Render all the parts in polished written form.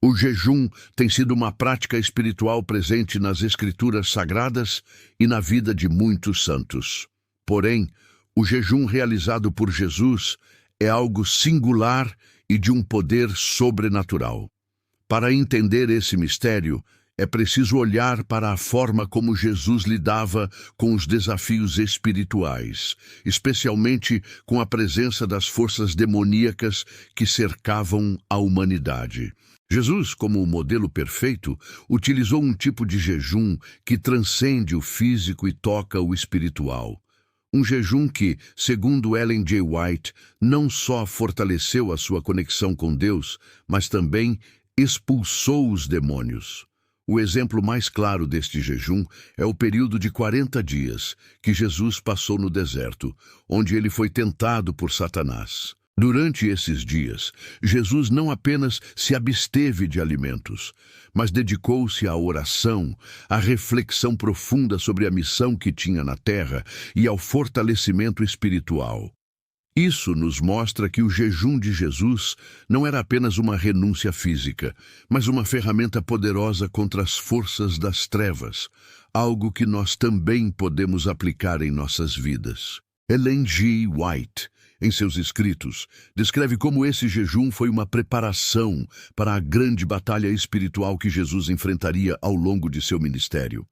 O jejum tem sido uma prática espiritual presente nas Escrituras Sagradas e na vida de muitos santos. Porém, o jejum realizado por Jesus é algo singular e de um poder sobrenatural. Para entender esse mistério, é preciso olhar para a forma como Jesus lidava com os desafios espirituais, especialmente com a presença das forças demoníacas que cercavam a humanidade. Jesus, como o modelo perfeito, utilizou um tipo de jejum que transcende o físico e toca o espiritual. Um jejum que, segundo Ellen G. White, não só fortaleceu a sua conexão com Deus, mas também expulsou os demônios. O exemplo mais claro deste jejum é o período de 40 dias que Jesus passou no deserto, onde ele foi tentado por Satanás. Durante esses dias, Jesus não apenas se absteve de alimentos, mas dedicou-se à oração, à reflexão profunda sobre a missão que tinha na terra e ao fortalecimento espiritual. Isso nos mostra que o jejum de Jesus não era apenas uma renúncia física, mas uma ferramenta poderosa contra as forças das trevas, algo que nós também podemos aplicar em nossas vidas. Ellen G. White, em seus escritos, descreve como esse jejum foi uma preparação para a grande batalha espiritual que Jesus enfrentaria ao longo de seu ministério.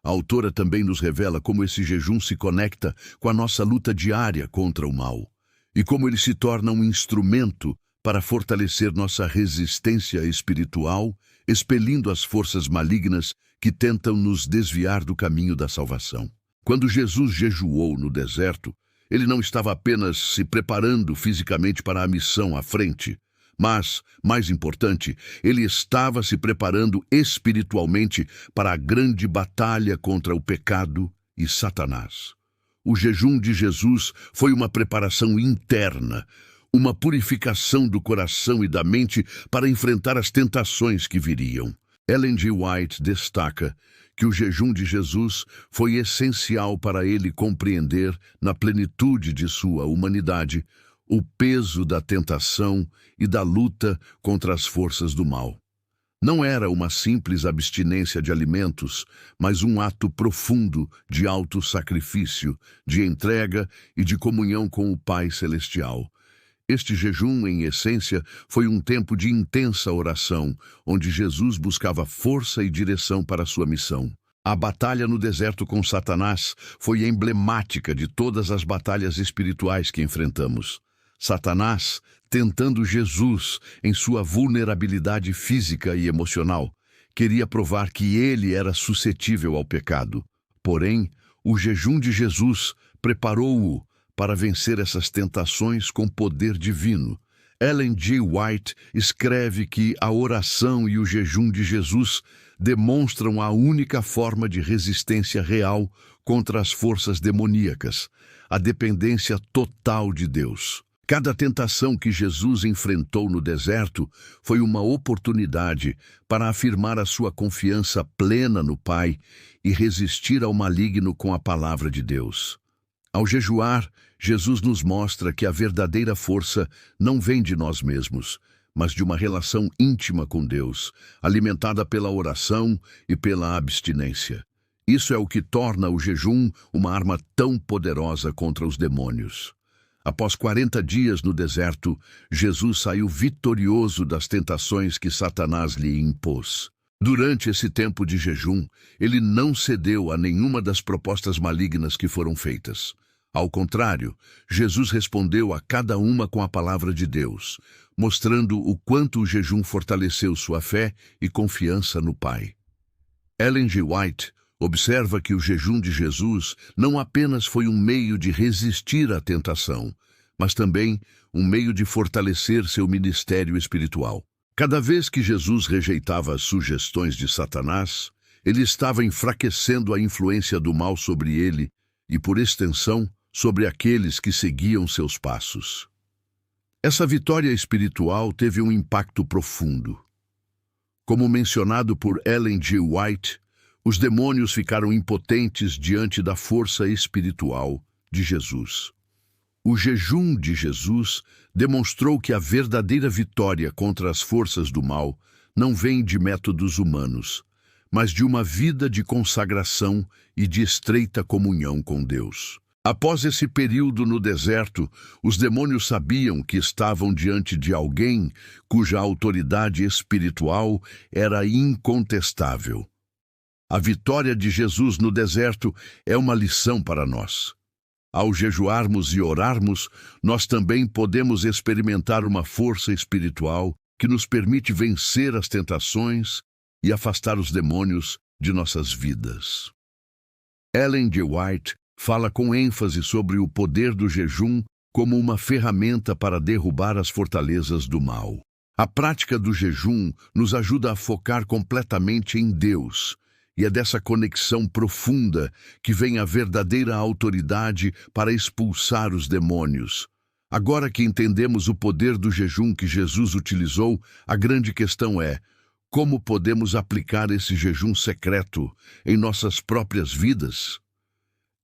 A autora também nos revela como esse jejum se conecta com a nossa luta diária contra o mal, e como ele se torna um instrumento para fortalecer nossa resistência espiritual, expelindo as forças malignas que tentam nos desviar do caminho da salvação. Quando Jesus jejuou no deserto, ele não estava apenas se preparando fisicamente para a missão à frente, mas, mais importante, ele estava se preparando espiritualmente para a grande batalha contra o pecado e Satanás. O jejum de Jesus foi uma preparação interna, uma purificação do coração e da mente para enfrentar as tentações que viriam. Ellen G. White destaca que o jejum de Jesus foi essencial para ele compreender, na plenitude de sua humanidade, o peso da tentação e da luta contra as forças do mal. Não era uma simples abstinência de alimentos, mas um ato profundo de autossacrifício, de entrega e de comunhão com o Pai Celestial. Este jejum, em essência, foi um tempo de intensa oração, onde Jesus buscava força e direção para sua missão. A batalha no deserto com Satanás foi emblemática de todas as batalhas espirituais que enfrentamos. Satanás, tentando Jesus em sua vulnerabilidade física e emocional, queria provar que ele era suscetível ao pecado. Porém, o jejum de Jesus preparou-o para vencer essas tentações com poder divino. Ellen G. White escreve que a oração e o jejum de Jesus demonstram a única forma de resistência real contra as forças demoníacas, a dependência total de Deus. Cada tentação que Jesus enfrentou no deserto foi uma oportunidade para afirmar a sua confiança plena no Pai e resistir ao maligno com a palavra de Deus. Ao jejuar, Jesus nos mostra que a verdadeira força não vem de nós mesmos, mas de uma relação íntima com Deus, alimentada pela oração e pela abstinência. Isso é o que torna o jejum uma arma tão poderosa contra os demônios. Após 40 dias no deserto, Jesus saiu vitorioso das tentações que Satanás lhe impôs. Durante esse tempo de jejum, ele não cedeu a nenhuma das propostas malignas que foram feitas. Ao contrário, Jesus respondeu a cada uma com a palavra de Deus, mostrando o quanto o jejum fortaleceu sua fé e confiança no Pai. Ellen G. White observa que o jejum de Jesus não apenas foi um meio de resistir à tentação, mas também um meio de fortalecer seu ministério espiritual. Cada vez que Jesus rejeitava as sugestões de Satanás, ele estava enfraquecendo a influência do mal sobre ele e, por extensão, sobre aqueles que seguiam seus passos. Essa vitória espiritual teve um impacto profundo. Como mencionado por Ellen G. White, os demônios ficaram impotentes diante da força espiritual de Jesus. O jejum de Jesus demonstrou que a verdadeira vitória contra as forças do mal não vem de métodos humanos, mas de uma vida de consagração e de estreita comunhão com Deus. Após esse período no deserto, os demônios sabiam que estavam diante de alguém cuja autoridade espiritual era incontestável. A vitória de Jesus no deserto é uma lição para nós. Ao jejuarmos e orarmos, nós também podemos experimentar uma força espiritual que nos permite vencer as tentações e afastar os demônios de nossas vidas. Ellen G. White fala com ênfase sobre o poder do jejum como uma ferramenta para derrubar as fortalezas do mal. A prática do jejum nos ajuda a focar completamente em Deus, e é dessa conexão profunda que vem a verdadeira autoridade para expulsar os demônios. Agora que entendemos o poder do jejum que Jesus utilizou, a grande questão é: como podemos aplicar esse jejum secreto em nossas próprias vidas?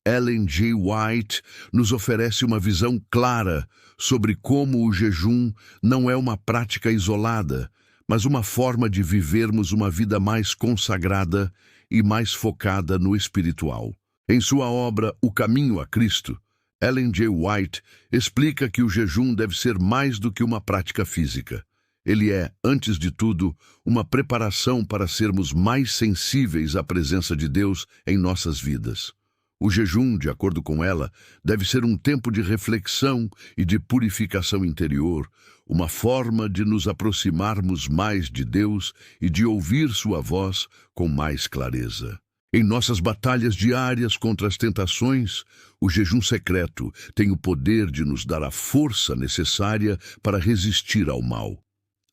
Ellen G. White nos oferece uma visão clara sobre como o jejum não é uma prática isolada, mas uma forma de vivermos uma vida mais consagrada e mais focada no espiritual. Em sua obra O Caminho a Cristo, Ellen G. White explica que o jejum deve ser mais do que uma prática física. Ele é, antes de tudo, uma preparação para sermos mais sensíveis à presença de Deus em nossas vidas. O jejum, de acordo com ela, deve ser um tempo de reflexão e de purificação interior, uma forma de nos aproximarmos mais de Deus e de ouvir sua voz com mais clareza. Em nossas batalhas diárias contra as tentações, o jejum secreto tem o poder de nos dar a força necessária para resistir ao mal.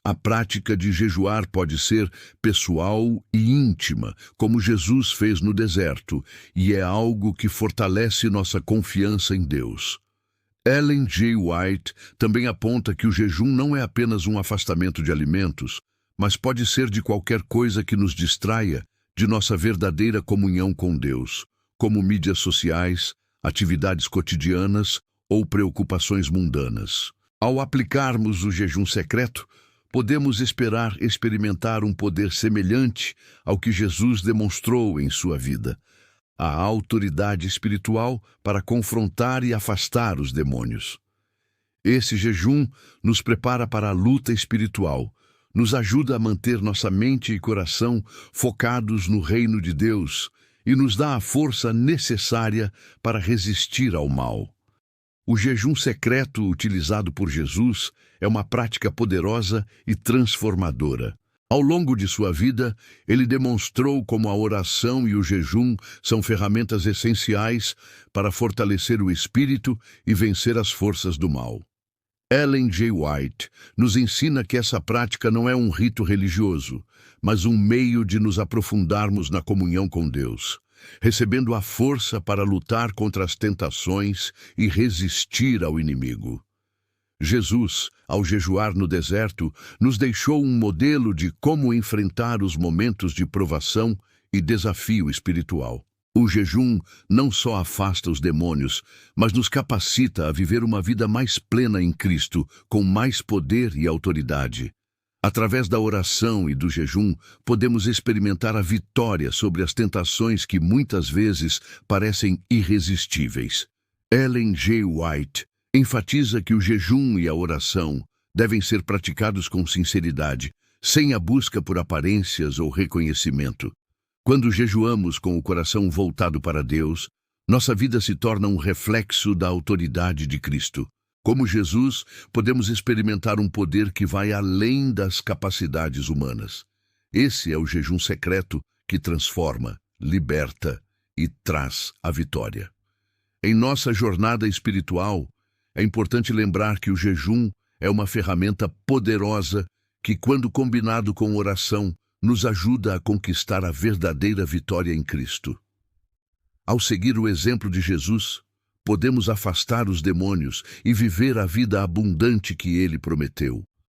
A prática de jejuar pode ser pessoal e íntima, como Jesus fez no deserto, e é algo que fortalece nossa confiança em Deus. Ellen G. White também aponta que o jejum não é apenas um afastamento de alimentos, mas pode ser de qualquer coisa que nos distraia de nossa verdadeira comunhão com Deus, como mídias sociais, atividades cotidianas ou preocupações mundanas. Ao aplicarmos o jejum secreto, podemos esperar experimentar um poder semelhante ao que Jesus demonstrou em sua vida, a autoridade espiritual para confrontar e afastar os demônios. Esse jejum nos prepara para a luta espiritual, nos ajuda a manter nossa mente e coração focados no reino de Deus e nos dá a força necessária para resistir ao mal. O jejum secreto utilizado por Jesus é uma prática poderosa e transformadora. Ao longo de sua vida, ele demonstrou como a oração e o jejum são ferramentas essenciais para fortalecer o espírito e vencer as forças do mal. Ellen G. White nos ensina que essa prática não é um rito religioso, mas um meio de nos aprofundarmos na comunhão com Deus, recebendo a força para lutar contra as tentações e resistir ao inimigo. Jesus, ao jejuar no deserto, nos deixou um modelo de como enfrentar os momentos de provação e desafio espiritual. O jejum não só afasta os demônios, mas nos capacita a viver uma vida mais plena em Cristo, com mais poder e autoridade. Através da oração e do jejum, podemos experimentar a vitória sobre as tentações que muitas vezes parecem irresistíveis. Ellen G. White enfatiza que o jejum e a oração devem ser praticados com sinceridade, sem a busca por aparências ou reconhecimento. Quando jejuamos com o coração voltado para Deus, nossa vida se torna um reflexo da autoridade de Cristo. Como Jesus, podemos experimentar um poder que vai além das capacidades humanas. Esse é o jejum secreto que transforma, liberta e traz a vitória. Em nossa jornada espiritual, é importante lembrar que o jejum é uma ferramenta poderosa que, quando combinado com oração, nos ajuda a conquistar a verdadeira vitória em Cristo. Ao seguir o exemplo de Jesus, podemos afastar os demônios e viver a vida abundante que ele prometeu.